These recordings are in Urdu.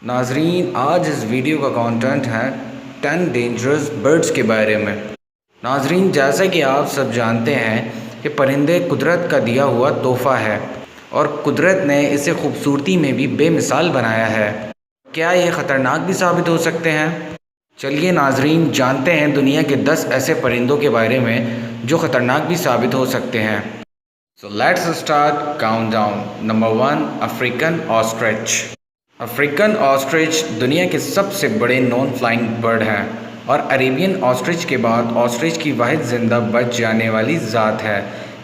ناظرین، آج اس ویڈیو کا کانٹینٹ ہے 10 ڈینجرس برڈز کے بارے میں۔ ناظرین، جیسا کہ آپ سب جانتے ہیں کہ پرندے قدرت کا دیا ہوا تحفہ ہے اور قدرت نے اسے خوبصورتی میں بھی بے مثال بنایا ہے۔ کیا یہ خطرناک بھی ثابت ہو سکتے ہیں؟ چلیے ناظرین، جانتے ہیں دنیا کے 10 ایسے پرندوں کے بارے میں جو خطرناک بھی ثابت ہو سکتے ہیں۔ So let's start countdown. Number 1, African ostrich. African ostrich دنیا کے سب سے بڑے نان فلائنگ برڈ ہیں اور عربین آسٹرچ کے بعد آسٹرچ کی واحد زندہ بچ جانے والی ذات ہے۔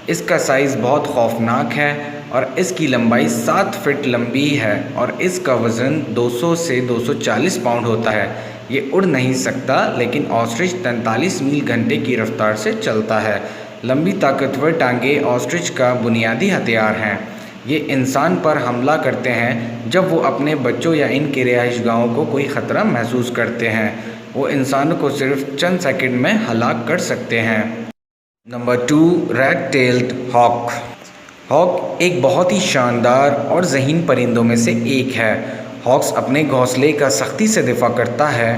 اس کا سائز بہت خوفناک ہے اور اس کی لمبائی 7 فٹ لمبی ہے اور اس کا وزن 200 سے 240 پاؤنڈ ہوتا ہے۔ یہ اڑ نہیں سکتا لیکن آسٹرچ 43 میل گھنٹے کی رفتار سے چلتا ہے۔ لمبی طاقتور ٹانگیں آسٹرچ کا بنیادی ہتھیار ہیں۔ یہ انسان پر حملہ کرتے ہیں جب وہ اپنے بچوں یا ان کے رہائش گاہوں کو کوئی خطرہ محسوس کرتے ہیں۔ وہ انسانوں کو صرف چند سیکنڈ میں ہلاک کر سکتے ہیں۔ نمبر 2، ریڈ ٹیلڈ ہاک۔ ہاک ایک بہت ہی شاندار اور ذہین پرندوں میں سے ایک ہے۔ ہاکس اپنے گھونسلے کا سختی سے دفاع کرتا ہے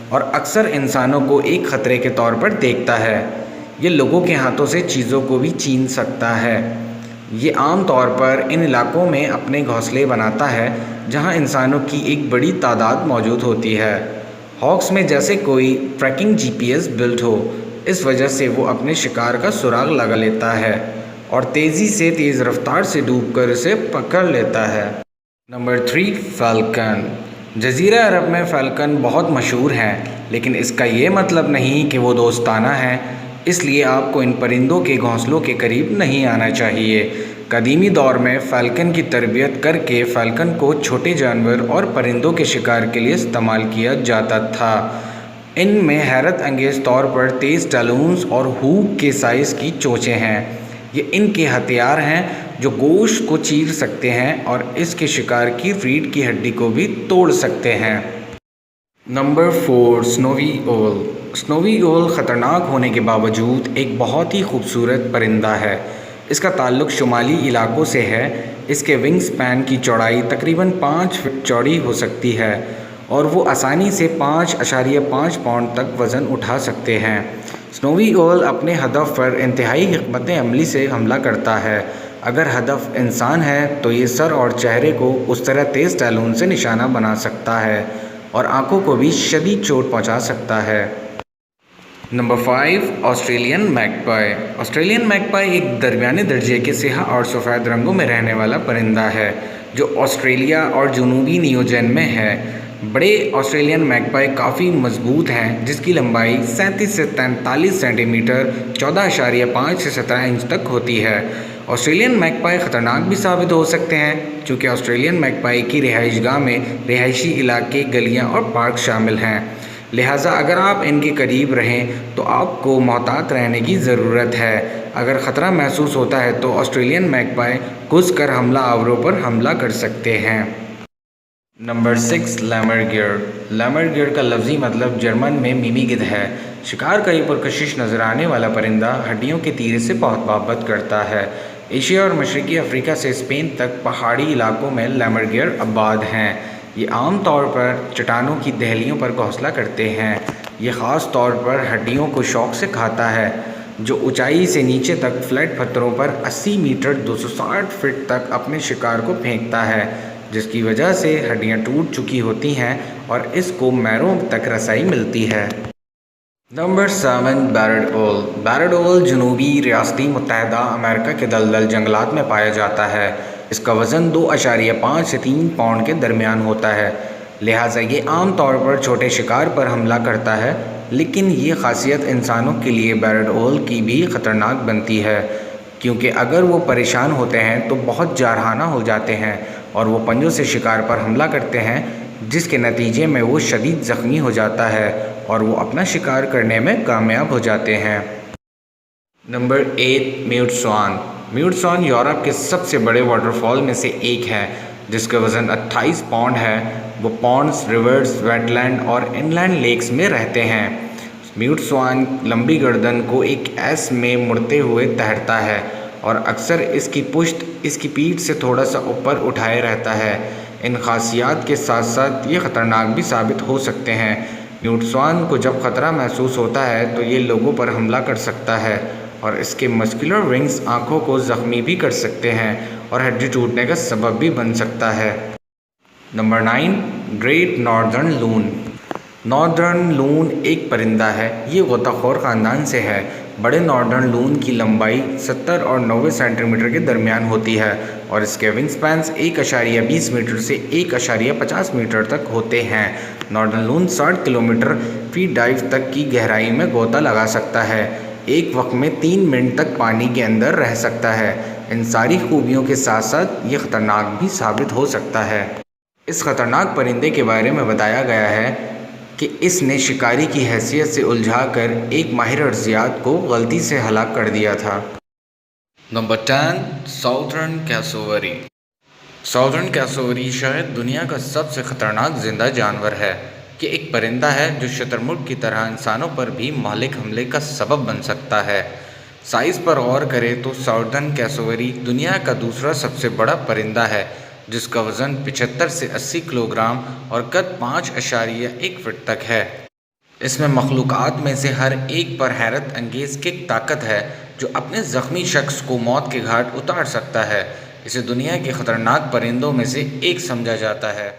اور اکثر انسانوں کو ایک خطرے کے طور پر دیکھتا ہے۔ یہ لوگوں کے ہاتھوں سے چیزوں کو بھی چھین سکتا ہے۔ یہ عام طور پر ان علاقوں میں اپنے گھونسلے بناتا ہے جہاں انسانوں کی ایک بڑی تعداد موجود ہوتی ہے۔ ہاکس میں جیسے کوئی ٹریکنگ GPS بلٹ ہو، اس وجہ سے وہ اپنے شکار کا سراغ لگا لیتا ہے اور تیز رفتار سے ڈوب کر اسے پکڑ لیتا ہے۔ Number 3، falcon. جزیرہ عرب میں فالکن بہت مشہور ہیں، لیکن اس کا یہ مطلب نہیں کہ وہ دوستانہ ہیں، اس لیے آپ کو ان پرندوں کے گھونسلوں کے قریب نہیں آنا چاہیے۔ قدیمی دور میں فالکن کی تربیت کر کے فالکن کو چھوٹے جانور اور پرندوں کے شکار کے لیے استعمال کیا جاتا تھا۔ ان میں حیرت انگیز طور پر تیز ٹالونز اور ہوک کے سائز کی چونچیں ہیں۔ یہ ان کے ہتھیار ہیں جو گوشت کو چیر سکتے ہیں اور اس کے شکار کی ریڑھ کی ہڈی کو بھی توڑ سکتے ہیں۔ نمبر 4، سنوی اول۔ سنوی اول خطرناک ہونے کے باوجود ایک بہت ہی خوبصورت پرندہ ہے۔ اس کا تعلق شمالی علاقوں سے ہے۔ اس کے ونگ سپین کی چوڑائی تقریباً 5 فٹ چوڑی ہو سکتی ہے اور وہ آسانی سے 5.5 پاؤنڈ تک وزن اٹھا سکتے ہیں۔ سنوی اول اپنے ہدف پر انتہائی حکمت عملی سے حملہ کرتا ہے۔ اگر ہدف انسان ہے تو یہ سر اور چہرے کو اس طرح تیز ٹالون سے نشانہ بنا سکتا ہے اور آنکھوں کو بھی شدید چوٹ پہنچا سکتا ہے۔ نمبر 5، آسٹریلین میگپائی۔ آسٹریلین میگپائی ایک درمیانے درجے کے سیاہ اور سفید رنگوں میں رہنے والا پرندہ ہے جو آسٹریلیا اور جنوبی نیوزیلینڈ میں ہے۔ بڑے آسٹریلین میگپائی کافی مضبوط ہیں جس کی لمبائی 37 سے 43 سینٹی میٹر 14.5 سے 17 انچ تک ہوتی ہے۔ آسٹریلین میگپائی خطرناک بھی ثابت ہو سکتے ہیں چونکہ آسٹریلین میگپائی کی رہائش گاہ میں رہائشی علاقے، گلیاں اور پارک شامل ہیں، لہٰذا اگر آپ ان کے قریب رہیں تو آپ کو محتاط رہنے کی ضرورت ہے۔ اگر خطرہ محسوس ہوتا ہے تو آسٹریلین میگپائی گھس کر حملہ آوروں پر حملہ کر سکتے ہیں۔ نمبر 6، لیمرگیر۔ لیمرگیر کا لفظی مطلب جرمن میں میمی گدھ ہے۔ شکار کا یہ پرکشش نظر آنے والا پرندہ ہڈیوں کے تیرے سے بہت محبت کرتا ہے۔ ایشیا اور مشرقی افریقہ سے اسپین تک پہاڑی علاقوں میں لیمرگیر آباد ہیں۔ یہ عام طور پر چٹانوں کی دہلیوں پر گھونسلہ کرتے ہیں۔ یہ خاص طور پر ہڈیوں کو شوق سے کھاتا ہے جو اونچائی سے نیچے تک فلیٹ پتھروں پر 80 میٹر 260 فٹ تک اپنے شکار کو پھینکتا ہے، جس کی وجہ سے ہڈیاں ٹوٹ چکی ہوتی ہیں اور اس کو میروں تک رسائی ملتی ہے۔ نمبر 7، بیرڈ اول۔ بیرڈ اول جنوبی ریاستی متحدہ امریکہ کے دلدل جنگلات میں پایا جاتا ہے۔ اس کا وزن 2.5 سے 3 پاؤنڈ کے درمیان ہوتا ہے، لہٰذا یہ عام طور پر چھوٹے شکار پر حملہ کرتا ہے، لیکن یہ خاصیت انسانوں کے لیے بیرڈ اول کی بھی خطرناک بنتی ہے کیونکہ اگر وہ پریشان ہوتے ہیں تو بہت جارحانہ ہو جاتے ہیں اور وہ پنجوں سے شکار پر حملہ کرتے ہیں، جس کے نتیجے میں وہ شدید زخمی ہو جاتا ہے اور وہ اپنا شکار کرنے میں کامیاب ہو جاتے ہیں۔ نمبر 8، میوٹ سوان۔ میوٹ سوان یورپ کے سب سے بڑے واٹر فال میں سے ایک ہے جس کا وزن 28 پاؤنڈ ہے۔ وہ پونڈز، ریورز، ویٹ لینڈ اور ان لینڈ لیکس میں رہتے ہیں۔ میوٹ سوان لمبی گردن کو ایک ایس میں مڑتے ہوئے تیرتا ہے اور اکثر اس کی پشت اس کی پیٹھ سے تھوڑا سا اوپر اٹھائے رہتا ہے۔ ان خاصیات کے ساتھ ساتھ یہ خطرناک بھی ثابت ہو سکتے ہیں۔ میوٹ سوان کو جب خطرہ محسوس ہوتا ہے تو یہ لوگوں پر حملہ کر سکتا ہے اور اس کے مسکولر ونگز آنکھوں کو زخمی بھی کر سکتے ہیں اور ہڈی ٹوٹنے کا سبب بھی بن سکتا ہے۔ Number 9، great northern loan. Northern loan ایک پرندہ ہے۔ یہ غوطہ خور خاندان سے ہے۔ بڑے ناردرن لون کی لمبائی 70 اور 90 سینٹی میٹر کے درمیان ہوتی ہے اور اس کے ونگ سپینز 1.20 میٹر سے 1.50 میٹر تک ہوتے ہیں۔ ناردرن لون 60 کلومیٹر فی ڈائیو تک کی گہرائی میں غوطہ لگا سکتا ہے۔ ایک وقت میں 3 منٹ تک پانی کے اندر رہ سکتا ہے۔ ان ساری خوبیوں کے ساتھ ساتھ یہ خطرناک بھی ثابت ہو سکتا ہے۔ اس خطرناک پرندے کے بارے میں بتایا گیا ہے کہ اس نے شکاری کی حیثیت سے الجھا کر ایک ماہر ارضیات کو غلطی سے ہلاک کر دیا تھا۔ نمبر 10، ساؤتھرن کیسووری۔ ساؤتھرن کیسووری شاید دنیا کا سب سے خطرناک زندہ جانور ہے۔ یہ ایک پرندہ ہے جو شتر مرغ کی طرح انسانوں پر بھی مہلک حملے کا سبب بن سکتا ہے۔ سائز پر غور کریں تو ساؤتھرن کیسووری دنیا کا دوسرا سب سے بڑا پرندہ ہے، جس کا وزن 75 سے 80 کلوگرام اور قد 5.1 فٹ تک ہے۔ اس میں مخلوقات میں سے ہر ایک پر حیرت انگیز کک طاقت ہے جو اپنے زخمی شخص کو موت کے گھاٹ اتار سکتا ہے۔ اسے دنیا کے خطرناک پرندوں میں سے ایک سمجھا جاتا ہے۔